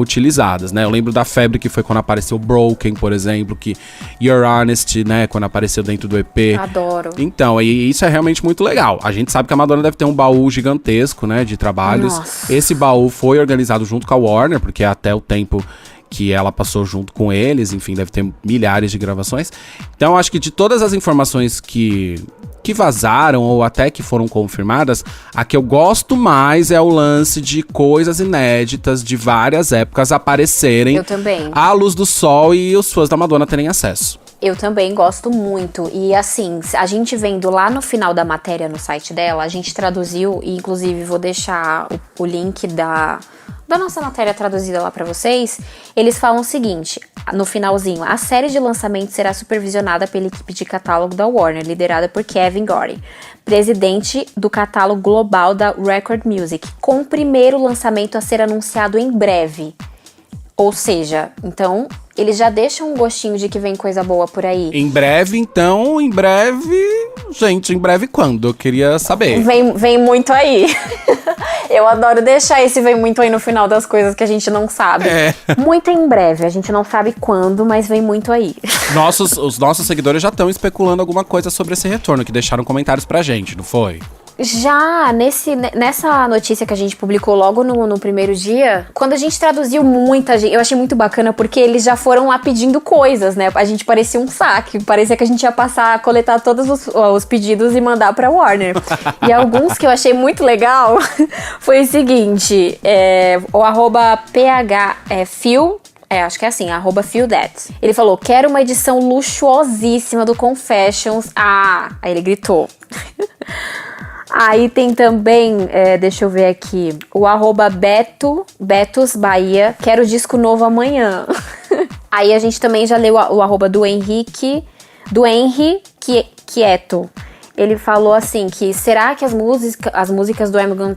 utilizadas, né? Eu lembro da febre que foi quando apareceu Broken, por exemplo, que You're Honest, né? Quando apareceu dentro do EP. Adoro. Então, e isso é realmente muito legal. A gente sabe que a Madonna deve ter um baú gigantesco, né? De trabalhos. Nossa. Esse baú foi organizado junto com a Warner, porque até o tempo que ela passou junto com eles, enfim, deve ter milhares de gravações. Então, acho que de todas as informações que vazaram ou até que foram confirmadas, a que eu gosto mais é o lance de coisas inéditas de várias épocas aparecerem Eu também. à luz do sol e os fãs da Madonna terem acesso. Eu também gosto muito. E assim, a gente vendo lá no final da matéria no site dela, a gente traduziu, e inclusive vou deixar o link da nossa matéria traduzida lá pra vocês. Eles falam o seguinte, no finalzinho: a série de lançamentos será supervisionada pela equipe de catálogo da Warner, liderada por Kevin Gordy, presidente do catálogo global da Record Music, com o primeiro lançamento a ser anunciado em breve. Ou seja, então, eles já deixam um gostinho de que vem coisa boa por aí. Em breve, então, em breve... Gente, em breve quando? Eu queria saber. Vem muito aí. Eu adoro deixar esse vem muito aí no final das coisas que a gente não sabe. É. Muito em breve, a gente não sabe quando, mas vem muito aí. Os nossos seguidores já estão especulando alguma coisa sobre esse retorno, que deixaram comentários pra gente, não foi? Já nessa notícia que a gente publicou logo no primeiro dia, quando a gente traduziu muita gente, eu achei muito bacana porque eles já foram lá pedindo coisas, né? A gente parecia um saque, parecia que a gente ia coletar todos os pedidos e mandar pra Warner. E alguns que eu achei muito legal foi o seguinte, o @phil, acho que é assim, @FeelThat. Ele falou: quero uma edição luxuosíssima do Confessions. Aí ele gritou. Aí tem também, deixa eu ver aqui, o @Betos Bahia, quero disco novo amanhã. Aí a gente também já leu o @ do Henrique Quieto. Ele falou assim que, será que as músicas do I'm Going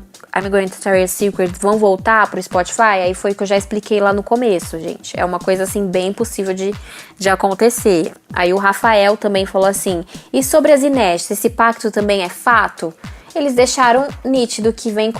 to Tell You a Secret vão voltar pro Spotify? Aí foi o que eu já expliquei lá no começo, gente. É uma coisa assim bem possível de acontecer. Aí o Rafael também falou assim: e sobre as inéditas, esse pacto também é fato? Eles deixaram nítido que vem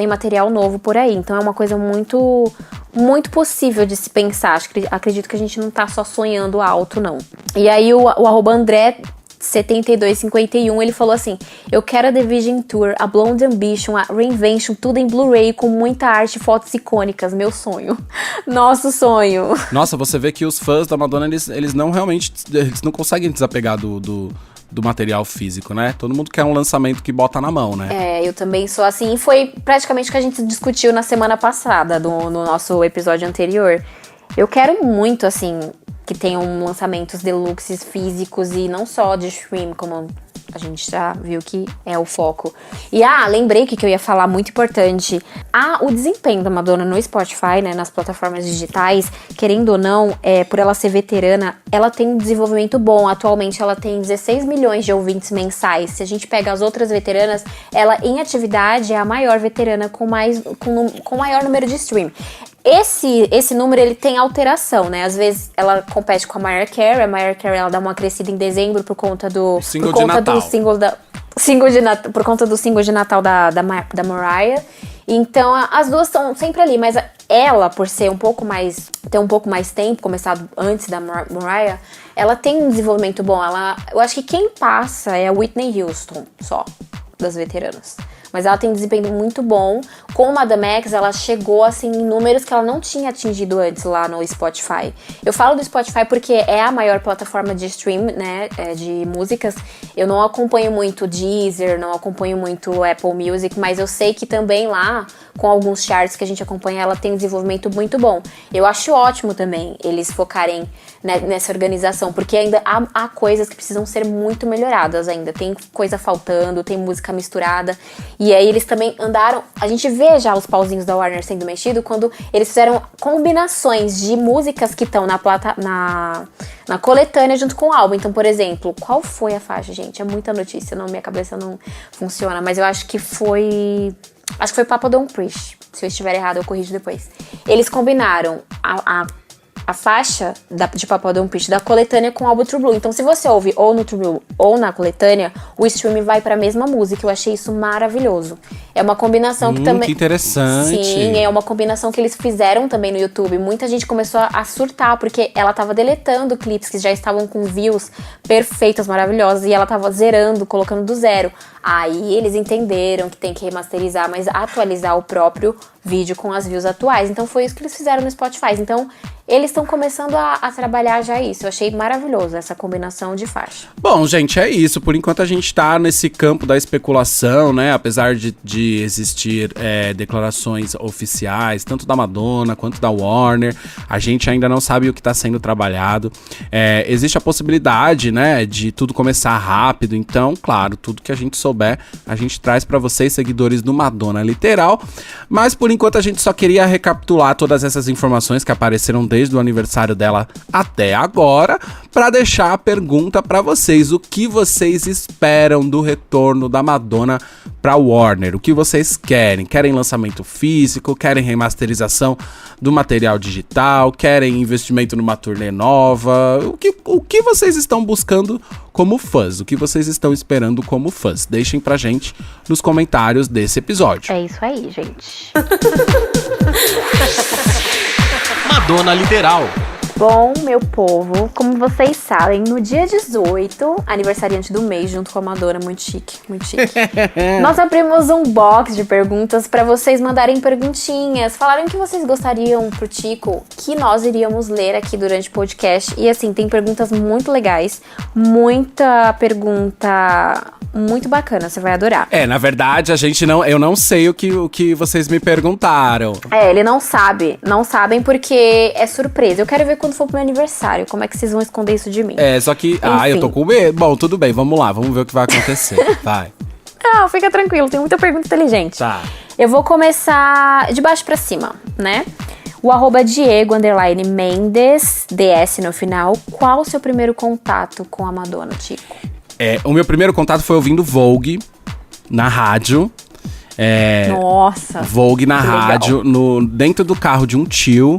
material novo por aí. Então é uma coisa muito, muito possível de se pensar. Acredito que a gente não tá só sonhando alto, não. E aí o @André7251, ele falou assim: eu quero a The Vision Tour, a Blonde Ambition, a Reinvention, tudo em Blu-ray, com muita arte e fotos icônicas, meu sonho. Nosso sonho. Nossa, você vê que os fãs da Madonna, eles não realmente, eles não conseguem desapegar do material físico, né? Todo mundo quer um lançamento que bota na mão, né? Eu também sou assim, e foi praticamente o que a gente discutiu na semana passada, no nosso episódio anterior. Eu quero muito, assim, que tenham lançamentos deluxes físicos e não só de stream, como a gente já viu que é o foco. E lembrei que eu ia falar, muito importante. O desempenho da Madonna no Spotify, né, nas plataformas digitais, querendo ou não, por ela ser veterana, ela tem um desenvolvimento bom. Atualmente ela tem 16 milhões de ouvintes mensais. Se a gente pega as outras veteranas, ela em atividade é a maior veterana com maior número de stream. Esse número, ele tem alteração, né? Às vezes ela compete com a Mariah Carey. A Mariah Carey, ela dá uma crescida em dezembro por conta do single de Natal. Por conta do single de Natal da Mariah. Então as duas estão sempre ali, mas ela, por ser ter um pouco mais tempo, começado antes da Mariah, ela tem um desenvolvimento bom. Eu acho que quem passa é a Whitney Houston, só, das veteranas. Mas ela tem um desempenho muito bom. Com o Madame X, ela chegou assim, em números que ela não tinha atingido antes lá no Spotify. Eu falo do Spotify porque é a maior plataforma de stream, né, de músicas. Eu não acompanho muito Deezer, não acompanho muito Apple Music, mas eu sei que também lá, com alguns charts que a gente acompanha, ela tem um desenvolvimento muito bom. Eu acho ótimo também eles focarem nessa organização, porque ainda há coisas que precisam ser muito melhoradas ainda. Tem coisa faltando, tem música misturada. E aí eles também andaram... A gente vê já os pauzinhos da Warner sendo mexido quando eles fizeram combinações de músicas que estão na coletânea junto com o álbum. Então, por exemplo, qual foi a faixa, gente? É muita notícia, minha cabeça não funciona. Mas eu acho que foi... Acho que foi Papa Don't Preach. Se eu estiver errado, eu corrijo depois. Eles combinaram a faixa de Papa Don't Preach da coletânea com o álbum True Blue. Então, se você ouve ou no True Blue ou na coletânea, o stream vai pra mesma música. Eu achei isso maravilhoso. É uma combinação que também... Que interessante. Sim, é uma combinação que eles fizeram também no YouTube. Muita gente começou a surtar, porque ela tava deletando clipes que já estavam com views perfeitas, maravilhosas, e ela tava zerando, colocando do zero. Aí eles entenderam que tem que remasterizar, mas atualizar o próprio vídeo com as views atuais. Então foi isso que eles fizeram no Spotify. Então eles estão começando a trabalhar já isso. Eu achei maravilhoso essa combinação de faixa. Bom, gente, é isso. Por enquanto a gente tá nesse campo da especulação, né? Apesar de existir declarações oficiais, tanto da Madonna quanto da Warner, a gente ainda não sabe o que tá sendo trabalhado. Existe a possibilidade, né, de tudo começar rápido. Então, claro, tudo que a gente souber, a gente traz pra vocês, seguidores do Madonna Literal. Mas, por enquanto, a gente só queria recapitular todas essas informações que apareceram desde o aniversário dela até agora, pra deixar a pergunta pra vocês. O que vocês esperam do retorno da Madonna pra Warner? O que vocês querem? Querem lançamento físico? Querem remasterização do material digital? Querem investimento numa turnê nova? O que vocês estão buscando como fãs? O que vocês estão esperando como fãs? Deixem pra gente nos comentários desse episódio. É isso aí, gente. Madonna Literal. Bom, meu povo, como vocês sabem, no dia 18, aniversariante do mês, junto com a Madonna, muito chique, muito chique. Nós abrimos um box de perguntas pra vocês mandarem perguntinhas. Falaram que vocês gostariam pro Tico que nós iríamos ler aqui durante o podcast. E assim, tem perguntas muito legais, muita pergunta muito bacana, você vai adorar. Na verdade, eu não sei o que vocês me perguntaram. Ele não sabem porque é surpresa. Eu quero ver quando for pro meu aniversário, como é que vocês vão esconder isso de mim. Só que, Enfim. eu tô com medo. Bom, tudo bem, vamos lá, vamos ver o que vai acontecer. Vai. Não, fica tranquilo, tem muita pergunta inteligente. Tá. Eu vou começar de baixo pra cima, né? O @Diego_Mendes, DS no final. Qual o seu primeiro contato com a Madonna, Tico? O meu primeiro contato foi ouvindo Vogue na rádio. Nossa! Vogue na rádio, dentro do carro de um tio.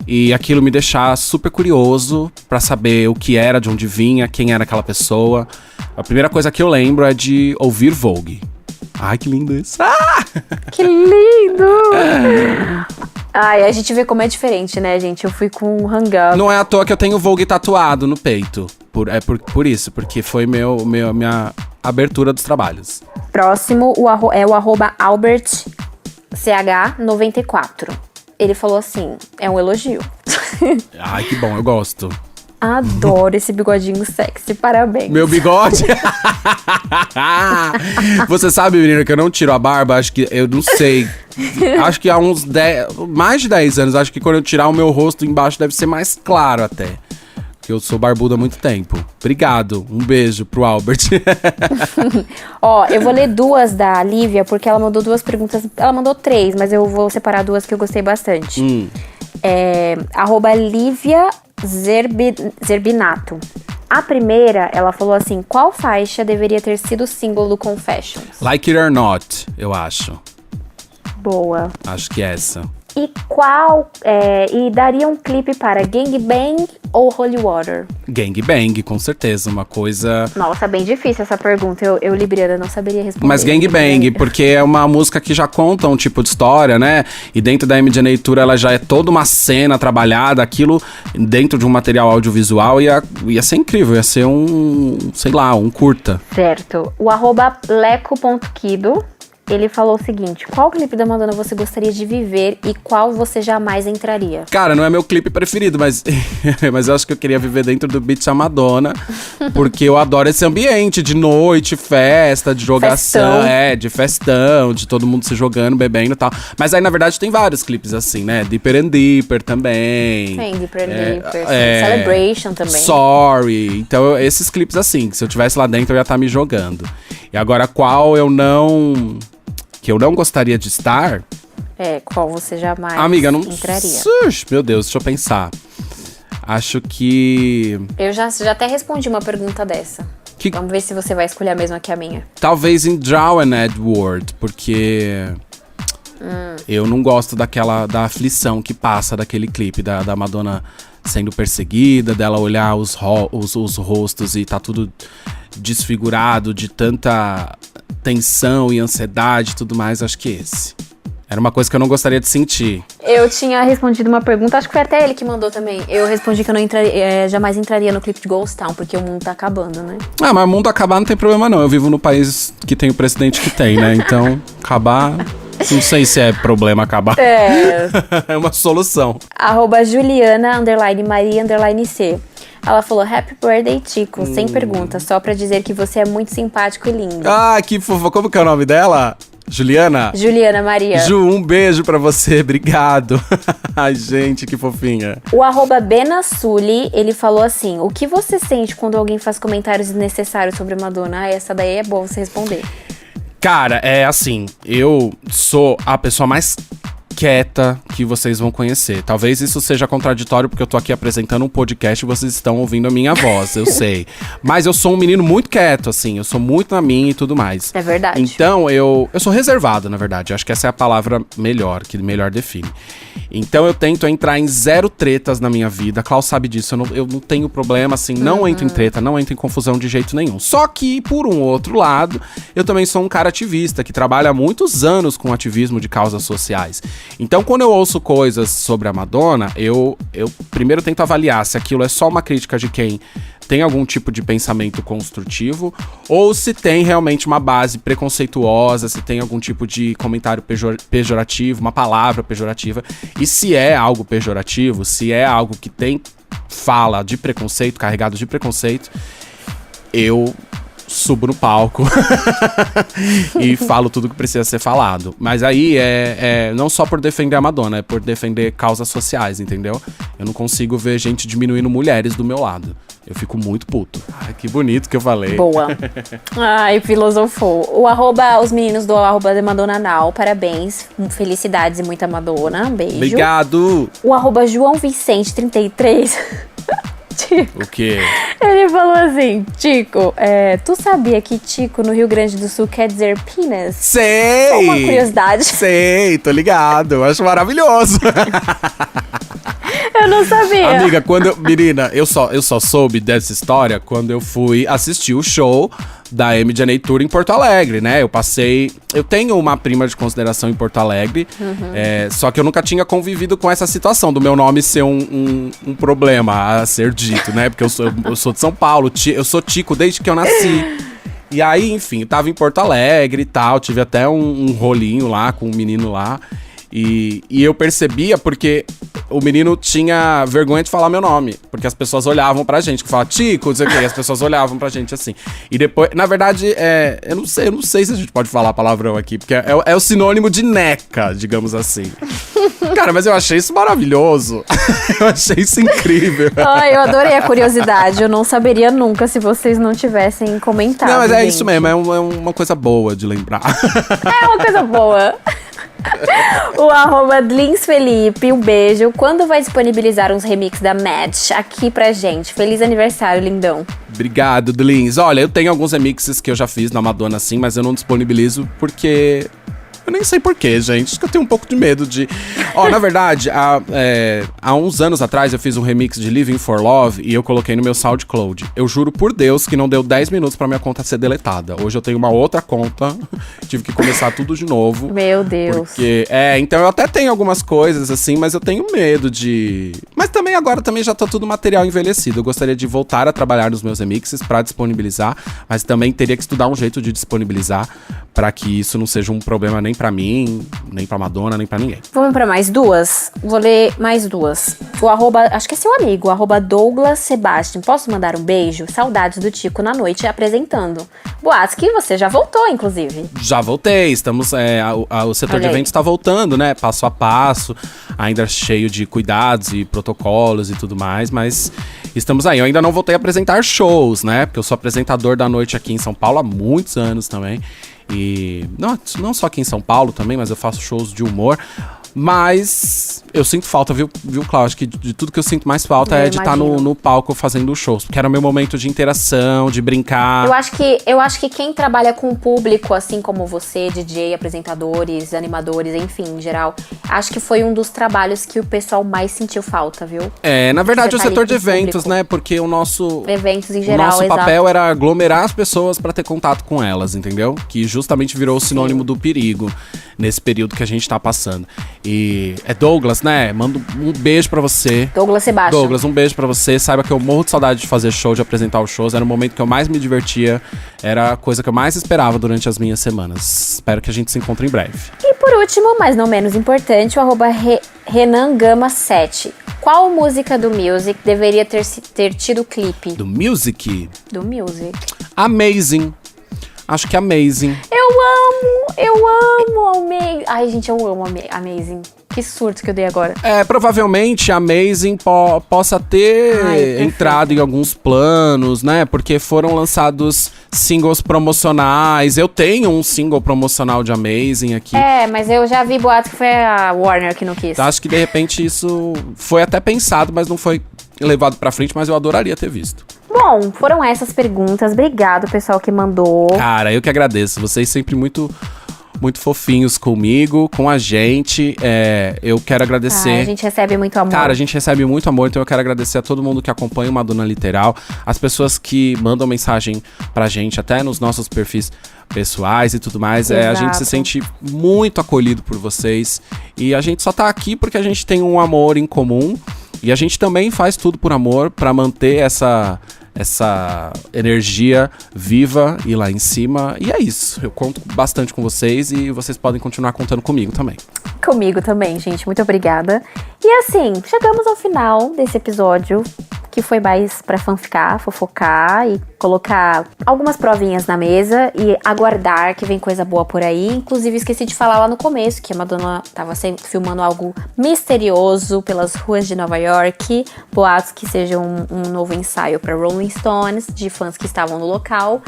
E aquilo me deixava super curioso pra saber o que era, de onde vinha, quem era aquela pessoa. A primeira coisa que eu lembro é de ouvir Vogue. Ai, que lindo isso! Ah! Que lindo! Ai, a gente vê como é diferente, né, gente? Eu fui com um hang-up. Não é à toa que eu tenho Vogue tatuado no peito. Por isso, porque foi minha abertura dos trabalhos. Próximo é o @AlbertCH94. Ele falou assim, é um elogio. Ai, que bom, eu gosto. Adoro esse bigodinho sexy, parabéns. Meu bigode? Você sabe, menina, que eu não tiro a barba? Acho que, eu não sei. Acho que há mais de 10 anos, acho que quando eu tirar o meu rosto embaixo deve ser mais claro até. Porque eu sou barbudo há muito tempo. Obrigado, um beijo pro Albert. Eu vou ler duas da Lívia, porque ela mandou duas perguntas. Ela mandou 3, mas eu vou separar duas que eu gostei bastante. @Lívia Zerbinato. A primeira, ela falou assim: qual faixa deveria ter sido o single do Confessions? Like It or Not, eu acho. Boa. Acho que é essa. E e daria um clipe para Gangbang ou Holy Water? Gangbang, com certeza, uma coisa... Nossa, bem difícil essa pergunta, eu Libriana, não saberia responder. Mas Gangbang, porque é uma música que já conta um tipo de história, né? E dentro da MJ Tour ela já é toda uma cena trabalhada, aquilo dentro de um material audiovisual ia ser incrível, ia ser um curta. Certo. O @leco.kido ele falou o seguinte: qual clipe da Madonna você gostaria de viver e qual você jamais entraria? Cara, não é meu clipe preferido, mas, mas eu acho que eu queria viver dentro do Beat a Madonna, porque eu adoro esse ambiente de noite, festa, de jogação, Festão. de festão, de todo mundo se jogando, bebendo e tal. Mas aí, na verdade, tem vários clipes assim, né? Deeper and Deeper também. Tem Deeper Deeper, Celebration também. Sorry. Então, esses clipes assim, que se eu tivesse lá dentro, eu ia estar me jogando. E agora, qual que eu não gostaria de estar? Qual você jamais Amiga, não... entraria? Meu Deus, deixa eu pensar. Acho que... Eu já até respondi uma pergunta dessa. Vamos ver se você vai escolher a mesma que a minha. Talvez em Drowned World, porque... eu não gosto da aflição que passa daquele clipe, da Madonna sendo perseguida, dela olhar os rostos e tá tudo desfigurado de tanta tensão e ansiedade e tudo mais. Acho que esse era uma coisa que eu não gostaria de sentir. Eu tinha respondido uma pergunta, acho que foi até ele que mandou também. Eu respondi que eu não jamais entraria no clipe de Ghost Town, porque o mundo tá acabando, né? Ah, mas o mundo acabar não tem problema não. Eu vivo no país que tem o presidente que tem, né? Então, acabar... Não sei se é problema acabar. É uma solução. @Juliana_Maria_C. Ela falou: Happy birthday, Tico. Sem pergunta, só pra dizer que você é muito simpático e lindo. Ah, que fofa. Como que é o nome dela? Juliana? Juliana Maria. Ju, um beijo pra você. Obrigado. Ai, gente, que fofinha. O @Benassuli, ele falou assim: o que você sente quando alguém faz comentários desnecessários sobre Madonna? Ah, essa daí é boa você responder. Cara, é assim, eu sou a pessoa mais quieta que vocês vão conhecer. Talvez isso seja contraditório porque eu tô aqui apresentando um podcast e vocês estão ouvindo a minha voz, eu sei. Mas eu sou um menino muito quieto, assim, eu sou muito na minha e tudo mais. É verdade. Então, eu sou reservado, na verdade. Acho que essa é a palavra melhor, que melhor define. Então, eu tento entrar em zero tretas na minha vida. A Klaus sabe disso, eu não tenho problema, assim, não entro em treta, não entro em confusão de jeito nenhum. Só que, por um outro lado, eu também sou um cara ativista, que trabalha há muitos anos com ativismo de causas sociais. Então, quando eu ouço coisas sobre a Madonna, eu primeiro tento avaliar se aquilo é só uma crítica de quem tem algum tipo de pensamento construtivo ou se tem realmente uma base preconceituosa, se tem algum tipo de comentário pejorativo, uma palavra pejorativa. E se é algo pejorativo, se é algo que tem fala de preconceito, carregado de preconceito, eu subo no palco e falo tudo que precisa ser falado. Mas aí é não só por defender a Madonna, é por defender causas sociais, entendeu? Eu não consigo ver gente diminuindo mulheres do meu lado. Eu fico muito puto. Ai, que bonito que eu falei. Boa. Ai, filosofou. Os meninos do @The Madonna Now, parabéns. Felicidades e muita Madonna. Um beijo. Obrigado. O @João Vicente 33. O quê? Ele falou assim: Tico, tu sabia que Tico no Rio Grande do Sul quer dizer penis? Sei! Só uma curiosidade. Sei, tô ligado. Eu acho maravilhoso. Eu não sabia. Amiga, menina, eu só soube dessa história quando eu fui assistir o show da MJ Tour em Porto Alegre, né? Eu tenho uma prima de consideração em Porto Alegre, só que eu nunca tinha convivido com essa situação do meu nome ser um problema a ser dito, né? Porque eu sou de São Paulo, eu sou Tico desde que eu nasci. E aí, enfim, eu tava em Porto Alegre e tal, tive até um rolinho lá com um menino lá. E eu percebia porque o menino tinha vergonha de falar meu nome. Porque as pessoas olhavam pra gente, que falava Tico, não sei o quê, e as pessoas olhavam pra gente assim. E depois, na verdade, eu não sei se a gente pode falar palavrão aqui, porque é o sinônimo de neca, digamos assim. Cara, mas eu achei isso maravilhoso. Eu achei isso incrível. Ai, eu adorei a curiosidade. Eu não saberia nunca se vocês não tivessem comentado. Não, mas é gente. isso mesmo, é uma coisa boa de lembrar. É uma coisa boa. O @Dlins Felipe, um beijo. Quando vai disponibilizar uns remix da Match aqui pra gente? Feliz aniversário, lindão. Obrigado, Dlins. Olha, eu tenho alguns remixes que eu já fiz na Madonna, sim, mas eu não disponibilizo porque Eu nem sei porquê, gente. Acho que eu tenho um pouco de medo de... Na verdade, há uns anos atrás eu fiz um remix de Living for Love e eu coloquei no meu SoundCloud. Eu juro por Deus que não deu 10 minutos pra minha conta ser deletada. Hoje eu tenho uma outra conta, tive que começar tudo de novo. Meu Deus. Porque, então eu até tenho algumas coisas assim, mas eu tenho medo de... Mas também agora já tá tudo material envelhecido. Eu gostaria de voltar a trabalhar nos meus remixes pra disponibilizar, mas também teria que estudar um jeito de disponibilizar pra que isso não seja um problema nem pra mim, nem pra Madonna, nem pra ninguém. Vamos pra mais duas? Vou ler mais duas. O arroba, acho que é seu amigo, arroba Douglas Sebastian. Posso mandar um beijo? Saudades do Tico na noite apresentando. Boatos que você já voltou, inclusive. Já voltei, estamos... o setor de eventos tá voltando, né? Passo a passo, ainda cheio de cuidados e protocolos e tudo mais, mas estamos aí. Eu ainda não voltei a apresentar shows, né? Porque eu sou apresentador da noite aqui em São Paulo há muitos anos também. E não só aqui em São Paulo também, mas eu faço shows de humor. Mas eu sinto falta, viu, Cláudio? Acho que de tudo que eu sinto mais falta é de estar no palco fazendo shows. Porque era o meu momento de interação, de brincar. Eu acho que quem trabalha com o público, assim como você, DJ, apresentadores, animadores, enfim, em geral, acho que foi um dos trabalhos que o pessoal mais sentiu falta, viu? Na verdade, o tá setor de eventos, público. né? Porque o nosso... Eventos em geral, nosso exato. papel era aglomerar as pessoas pra ter contato com elas, entendeu? Que justamente virou o sinônimo do perigo nesse período que a gente tá passando. E é Douglas, né? Mando um beijo pra você. Douglas Sebastian. Douglas, um beijo pra você. Saiba que eu morro de saudade de fazer show, de apresentar os shows. Era o momento que eu mais me divertia. Era a coisa que eu mais esperava durante as minhas semanas. Espero que a gente se encontre em breve. E por último, mas não menos importante, o arroba Renan Gama 7. Qual música do Music deveria ter tido clipe? Do Music? Do Music. Amazing. Acho que Amazing. Eu amo Amazing. Ai, gente, eu amo Amazing. Que surto que eu dei agora. Provavelmente Amazing possa ter entrado em alguns planos, né? Porque foram lançados singles promocionais. Eu tenho um single promocional de Amazing aqui. Mas eu já vi boato que foi a Warner que não quis. Então, acho que de repente isso foi até pensado, mas não foi levado pra frente, mas eu adoraria ter visto. Bom, foram essas perguntas. Obrigado, pessoal que mandou. Cara, eu que agradeço. Vocês sempre muito fofinhos comigo, com a gente. Eu quero agradecer. A gente recebe muito amor. Cara, a gente recebe muito amor, então eu quero agradecer a todo mundo que acompanha o Madonna Literal, as pessoas que mandam mensagem pra gente, até nos nossos perfis pessoais e tudo mais. A gente se sente muito acolhido por vocês. E a gente só tá aqui porque a gente tem um amor em comum. E a gente também faz tudo por amor pra manter essa energia viva e lá em cima. E é isso. Eu conto bastante com vocês e vocês podem continuar contando comigo também. Comigo também, gente. Muito obrigada. E assim, chegamos ao final desse episódio, que foi mais pra fanficar, fofocar e colocar algumas provinhas na mesa e aguardar que vem coisa boa por aí. Inclusive, esqueci de falar lá no começo que a Madonna tava filmando algo misterioso pelas ruas de Nova York. Boatos que seja um novo ensaio pra Rolling Stones, de fãs que estavam no local.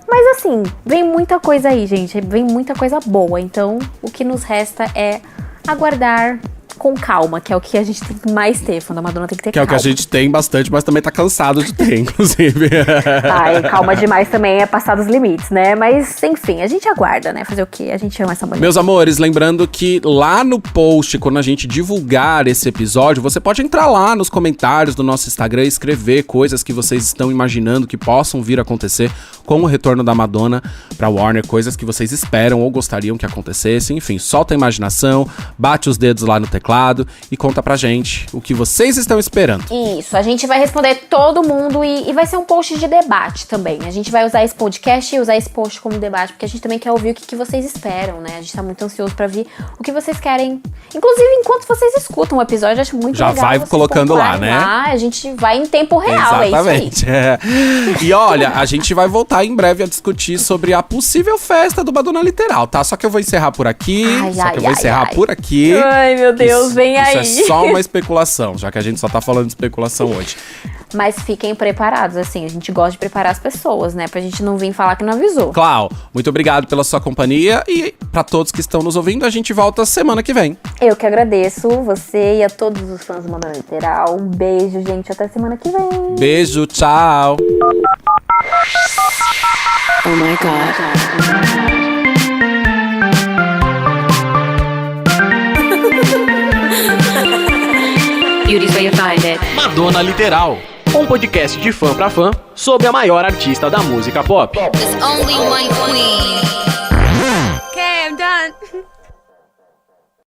Mas assim, vem muita coisa aí, gente. Vem muita coisa boa. Então, o que nos resta é aguardar com calma, que é o que a gente tem que mais ter. Quando a Madonna tem que ter calma. Que é o que a gente tem bastante, mas também tá cansado de ter, inclusive. Ai, calma demais também é passar dos limites, né? Mas, enfim, a gente aguarda, né? Fazer o quê? A gente ama essa mulher. Meus amores, lembrando que lá no post, quando a gente divulgar esse episódio, você pode entrar lá nos comentários do nosso Instagram e escrever coisas que vocês estão imaginando que possam vir a acontecer com o retorno da Madonna pra Warner, coisas que vocês esperam ou gostariam que acontecesse. Enfim, solta a imaginação, bate os dedos lá no teclado e conta pra gente o que vocês estão esperando. Isso, a gente vai responder todo mundo e vai ser um post de debate também. A gente vai usar esse podcast e usar esse post como debate, porque a gente também quer ouvir o que vocês esperam, né? A gente tá muito ansioso pra ver o que vocês querem. Inclusive, enquanto vocês escutam o episódio, eu acho muito legal. Já vai colocando lá, né? A gente vai em tempo real, exatamente. É isso aí. E olha, a gente vai voltar em breve a discutir sobre a possível festa do Madonna Literal, tá? Só que eu vou encerrar por aqui. Por aqui. Ai, meu Deus, vem aí. Isso é só uma especulação, já que a gente só tá falando de especulação hoje. Mas fiquem preparados, assim, a gente gosta de preparar as pessoas, né? Pra gente não vir falar que não avisou. Clau, muito obrigado pela sua companhia e pra todos que estão nos ouvindo, a gente volta semana que vem. Eu que agradeço você e a todos os fãs do Madonna Literal. Um beijo, gente, até semana que vem. Beijo, tchau. Oh my God. Madonna Literal, um podcast de fã pra fã sobre a maior artista da música pop. There's only one queen. Okay, I'm done.